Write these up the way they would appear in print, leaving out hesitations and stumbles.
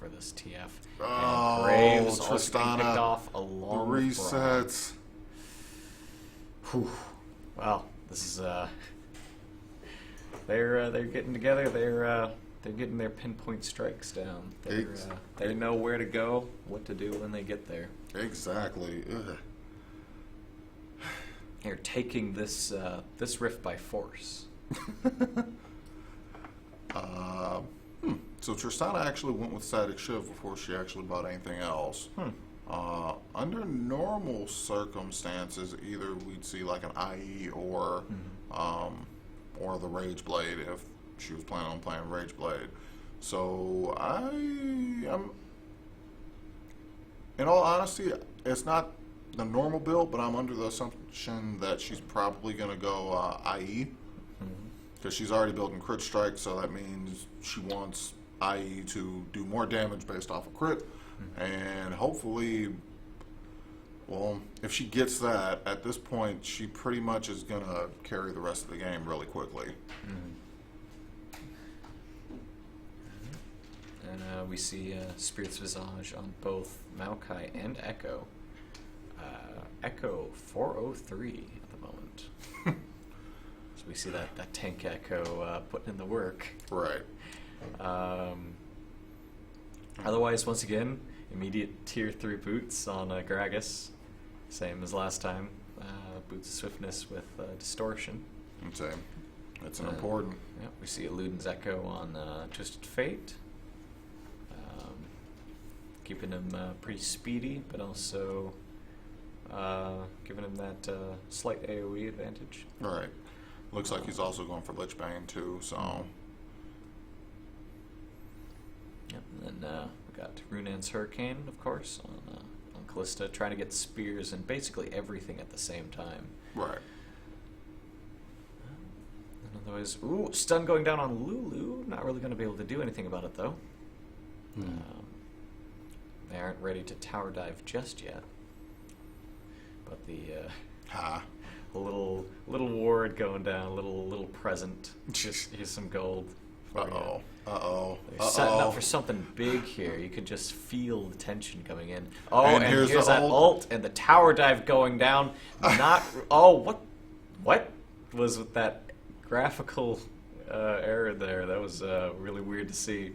for this TF. Oh, and Graves also Tristana, getting picked off along the with Braum. resets. Whew. Well, this is they're getting together. They're getting their pinpoint strikes down. They know where to go, what to do when they get there. Exactly. Ugh. They're taking this rift by force. So Tristana actually went with Static Shiv before she actually bought anything else. Under normal circumstances, either we'd see like an IE or the Rage Blade if she was planning on playing Rage Blade. So I'm, in all honesty, it's not the normal build, but I'm under the assumption that she's probably going to go IE because she's already built in Crit Strike, so that means she wants IE to do more damage based off of crit, and hopefully, well, if she gets that, at this point, she pretty much is going to carry the rest of the game really quickly. And we see Spirit's Visage on both Maokai and Echo. Echo 403 at the moment. So we see that tank Echo putting in the work. Right. Otherwise, once again, immediate tier 3 boots on Gragas. Same as last time. Boots of Swiftness with Distortion. Same. That's an important. Yeah, we see Eluden's Echo on Twisted Fate. Keeping him pretty speedy, but also giving him that slight AoE advantage. Right. Looks like he's also going for Lich Bane too, so. Yep, and then we got Runan's Hurricane, of course, on Callista, trying to get spears and basically everything at the same time. Right. And otherwise, ooh, stun going down on Lulu. Not really going to be able to do anything about it, though. They aren't ready to tower dive just yet. But the a little ward going down, a little present. Just here's some gold. They're setting up for something big here. You could just feel the tension coming in. Oh, and here's that ult and the tower dive going down. Not what was with that graphical error there? That was really weird to see.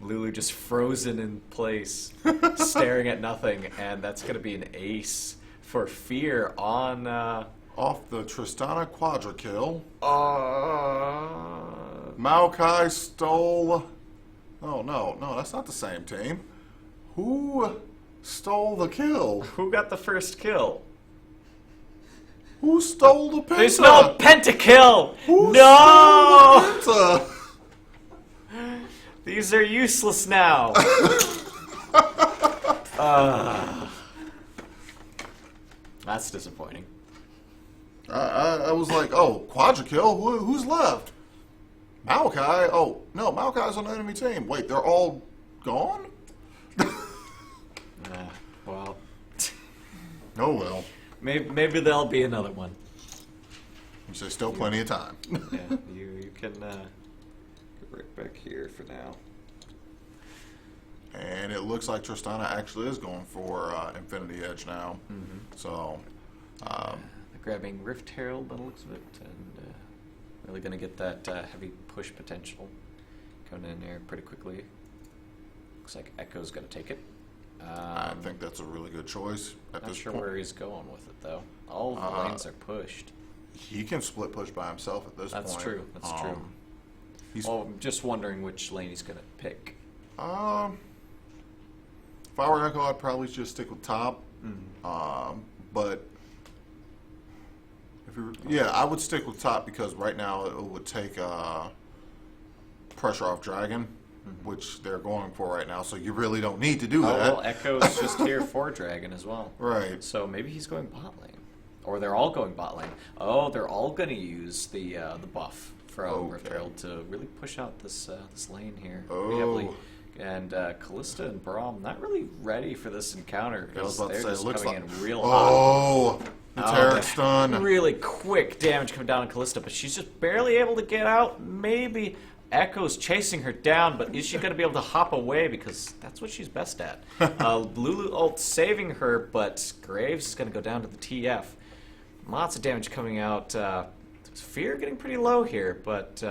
Lulu just frozen in place, staring at nothing, and that's going to be an ace for Fear on... Off the Tristana Quadra kill. Maokai stole... No, that's not the same team. Who stole the kill? Who got the first kill? Who stole the penta? There's no pentakill! Who No! stole the penta? These are useless now. That's disappointing. I was like, oh, Quadra kill? Who's left? Maokai? Oh, no, Maokai's on the enemy team. Wait, they're all gone? Well. Oh, well. Maybe there'll be another one. There's still plenty of time. Yeah, you can get right back here for now. And it looks like Tristana actually is going for Infinity Edge now. So, they're grabbing Rift Herald by the looks of it, and really going to get that heavy push potential coming in there pretty quickly. Looks like Echo's going to take it. I think that's a really good choice at Not this sure point. where he's going with it, though. All of the lanes are pushed. He can split push by himself at this point. That's true. That's true. Well, I'm just wondering which lane he's going to pick. If I were Echo, I'd probably just stick with top. But if I would stick with top because right now it would take pressure off Dragon, which they're going for right now. So you really don't need to do that. Well, Echo's just here for Dragon as well. Right. So maybe he's going bot lane, or they're all going bot lane. Oh, they're all going to use the buff from Rift Herald to really push out this lane here pretty heavily. And Callista and Braum not really ready for this encounter because they're just coming in real hot. The Taric stun. Really quick damage coming down on Callista, but she's just barely able to get out. Maybe Echo's chasing her down, but is she going to be able to hop away? Because that's what she's best at. Lulu ult saving her, but Graves is going to go down to the TF. Lots of damage coming out. Fear getting pretty low here, but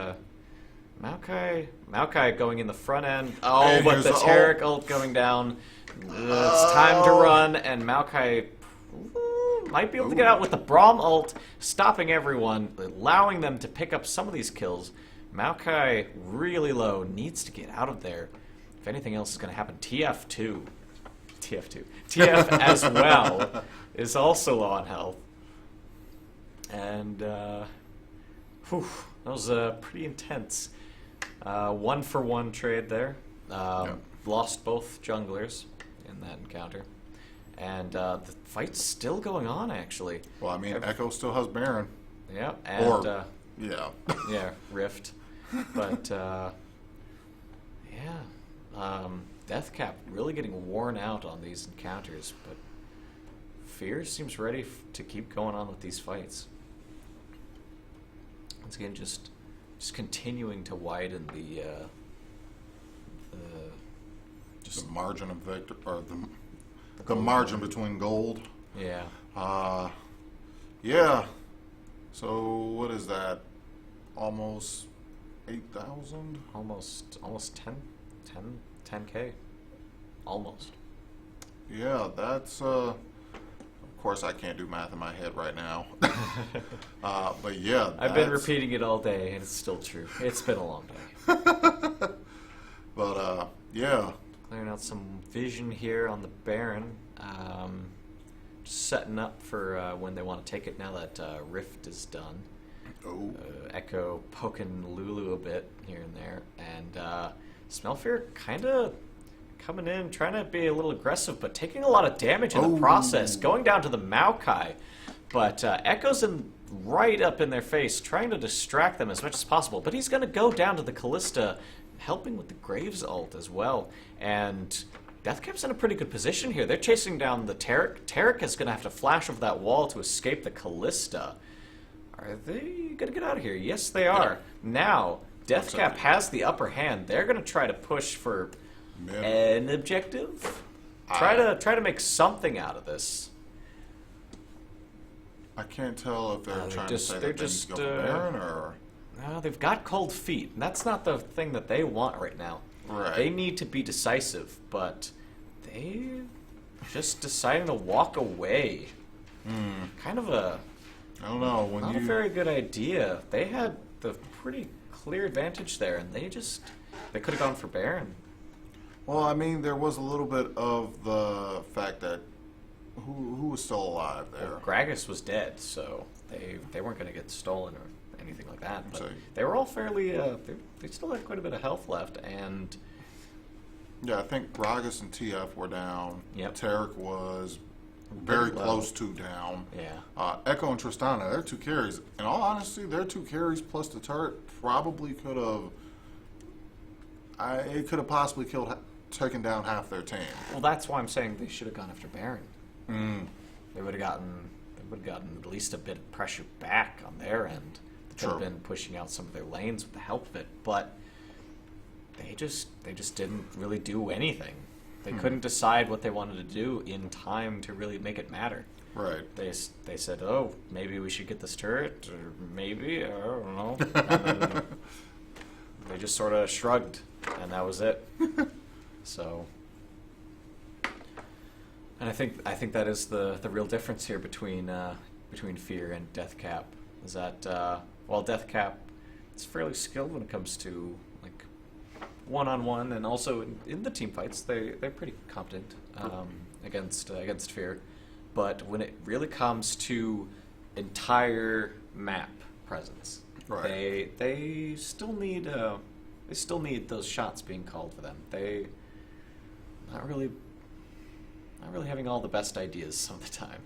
Maokai going in the front end. Oh, hey, but the Taric ult going down. It's time to run, and Maokai might be able to get out with the Braum ult, stopping everyone, allowing them to pick up some of these kills. Maokai really low, needs to get out of there. If anything else is going to happen, TF TF as well is also low on health. And, that was pretty intense. 1-for-1 trade there. Lost both junglers in that encounter. And the fight's still going on, actually. Well, I mean, Echo still has Baron. Yeah, and... yeah. Yeah, Rift. But, Deathcap really getting worn out on these encounters, but Fear seems ready to keep going on with these fights. Once again, just continuing to widen the margin of victor, or the margin between gold. Yeah. Yeah. So what is that? Almost 8,000? Almost 10K. Almost. Yeah, that's of course I can't do math in my head right now. But yeah, I've been repeating it all day and it's still true. It's been a long day. But yeah. Clearing out some vision here on the Baron. Just setting up for when they want to take it now that Rift is done. Oh. Echo poking Lulu a bit here and there. And Smelfear kind of coming in, trying to be a little aggressive, but taking a lot of damage in the process. Going down to the Maokai. But Echo's right up in their face, trying to distract them as much as possible. But he's going to go down to the Callista, helping with the Graves ult as well. And Deathcap's in a pretty good position here. They're chasing down the Taric. Taric is going to have to flash over that wall to escape the Callista. Are they going to get out of here? Yes, they are. Now, Deathcap has the upper hand. They're going to try to push for an objective. Try to make something out of this. I can't tell if they're trying to say that they need to go for Baron or... No, they've got cold feet, and that's not the thing that they want right now. Right. They need to be decisive, but they just deciding to walk away. Kind of a... I don't know. Not a very good idea. They had the pretty clear advantage there, and they could have gone for Baron. Well, I mean, there was a little bit of the fact that who was still alive there? Well, Gragas was dead, so they weren't going to get stolen or anything like that. But So- they were all fairly. They still had quite a bit of health left, and Yeah, I think Gragas and TF were down. Yep. Taric was very low. close to down. yeah, Echo and Tristana, their two carries. In all honesty, their two carries plus the turret probably could have. It could have possibly taken down half their team. well, that's why I'm saying they should have gone after Baron. They would have gotten at least a bit of pressure back on their end. They could have True. been pushing out some of their lanes with the help of it, but they just didn't really do anything. They couldn't decide what they wanted to do in time to really make it matter. Right. They said, oh, maybe we should get this turret, or maybe, I don't know. And then they just sort of shrugged, and that was it. So, and I think that is the real difference here between Fear and Deathcap. Is that while Deathcap is fairly skilled when it comes to like one-on-one, and also in the team fights, they're pretty competent against Fear. But when it really comes to entire map presence, Right. they still need those shots being called for them. They not really having all the best ideas some of the time.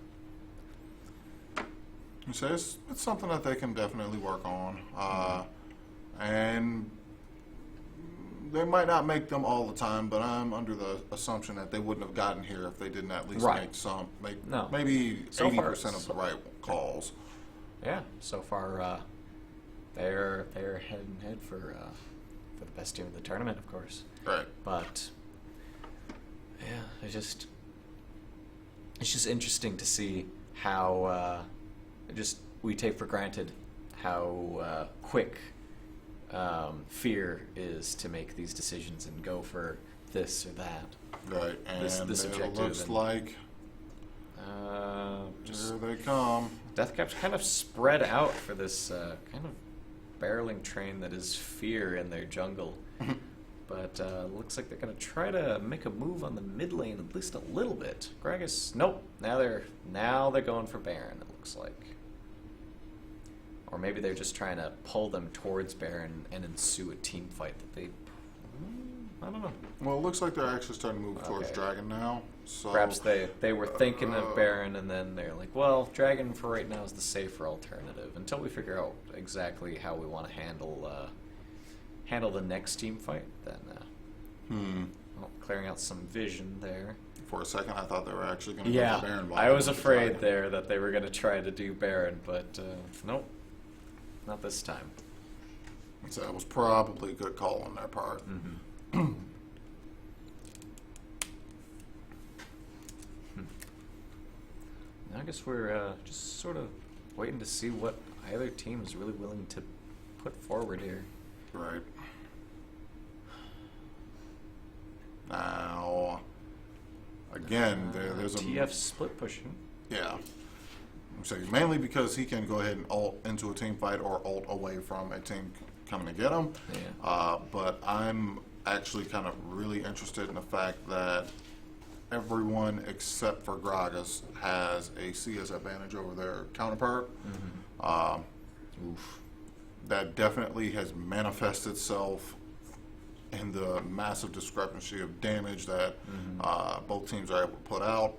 You say it's something that they can definitely work on, and they might not make them all the time. But I'm under the assumption that they wouldn't have gotten here if they didn't at least Right. maybe So far, 80% of the right calls. Yeah, so far they're head and head for for the best team in the tournament, of course. Right. But yeah, it's just interesting to see how we take for granted how quick Fear is to make these decisions and go for this or that. Right, and this it objective looks like here they come. Deathcap's kind of spread out for this kind of barreling train that is Fear in their jungle. But looks like they're going to try to make a move on the mid lane at least a little bit. Gragas, nope. Now they're going for Baron, it looks like. Or maybe they're just trying to pull them towards Baron and ensue a team fight that they... I don't know. Well, it looks like they're actually starting to move towards Dragon now. So perhaps they were thinking of Baron, and then they're like, well, Dragon for right now is the safer alternative until we figure out exactly how we want to handle the next team fight. Then well, clearing out some vision there. For a second, I thought they were actually going to go for Baron. I was afraid there that they were going to try to do Baron, but nope, not this time. So that was probably a good call on their part. I guess we're just sort of waiting to see what either team is really willing to put forward here. Right. Now, again, there's a... TF split pushing. Yeah. So mainly because he can go ahead and ult into a team fight or ult away from a team coming to get him. Yeah. But I'm actually kind of really interested in the fact that everyone except for Gragas has a CS advantage over their counterpart. That definitely has manifested itself in the massive discrepancy of damage that both teams are able to put out.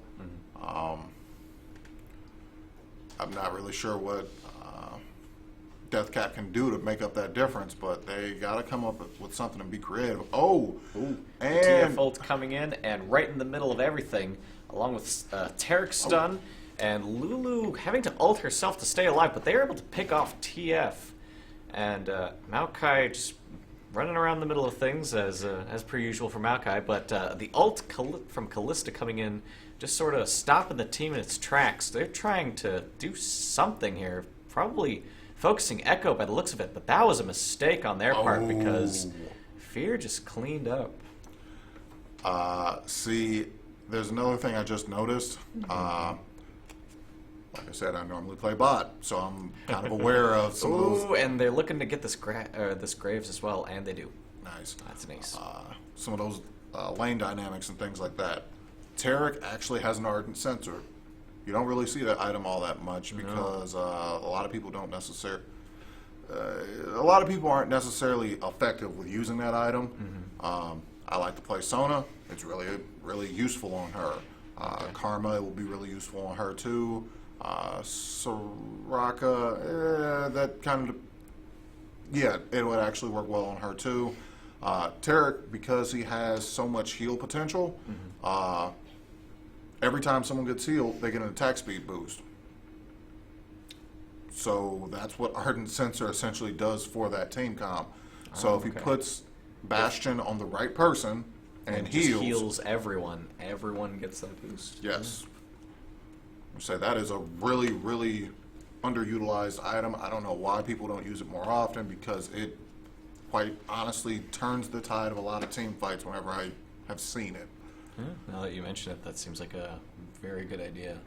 I'm not really sure what Deathcat can do to make up that difference, but they got to come up with something and be creative. And TF ult coming in, and right in the middle of everything, along with Tarek stun, and Lulu having to ult herself to stay alive, but they were able to pick off TF. And Maokai just running around the middle of things, as per usual for Maokai, but the ult from Kalista coming in, just sort of stopping the team in its tracks. They're trying to do something here, probably focusing Echo by the looks of it, but that was a mistake on their part because Fear just cleaned up. See, there's another thing I just noticed. Like I said, I normally play bot, so I'm kind of aware of some of those. And they're looking to get this Graves as well, and they do. Nice. That's an ace. Some of those lane dynamics and things like that. Tarek actually has an ardent sensor. You don't really see that item all that much because a lot of people don't necessarily. A lot of people aren't necessarily effective with using that item. I like to play Sona. It's really, really useful on her. Karma will be really useful on her too. Soraka, that kind of, it would actually work well on her too. Tarek, because he has so much heal potential, every time someone gets healed, they get an attack speed boost. So that's what Ardent Sensor essentially does for that team comp. So if he puts Bastion on the right person and heals everyone gets that boost. Yes. I say that is a really, really underutilized item. I don't know why people don't use it more often because it quite honestly turns the tide of a lot of team fights whenever I have seen it. Now that you mention it, that seems like a very good idea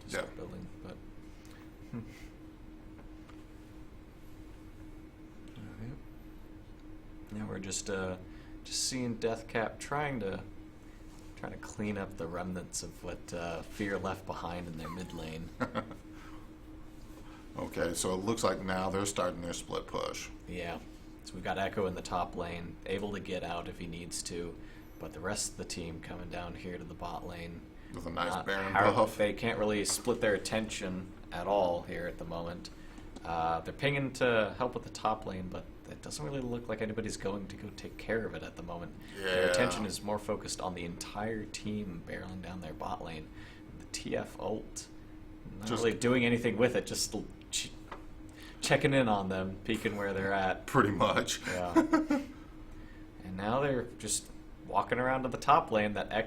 to start building. But yeah, we're just seeing Deathcap trying to clean up the remnants of what Fear left behind in their mid lane. Okay, so it looks like now they're starting their split push. Yeah, so we've got Echo in the top lane, able to get out if he needs to, but the rest of the team coming down here to the bot lane. With a nice Baron buff. They can't really split their attention at all here at the moment. They're pinging to help with the top lane, but it doesn't really look like anybody's going to go take care of it at the moment. Yeah. Their attention is more focused on the entire team barreling down their bot lane. The TF ult, not really doing anything with it, just checking in on them, peeking where they're at. Pretty much. Yeah. now they're just walking around to the top lane. That Echo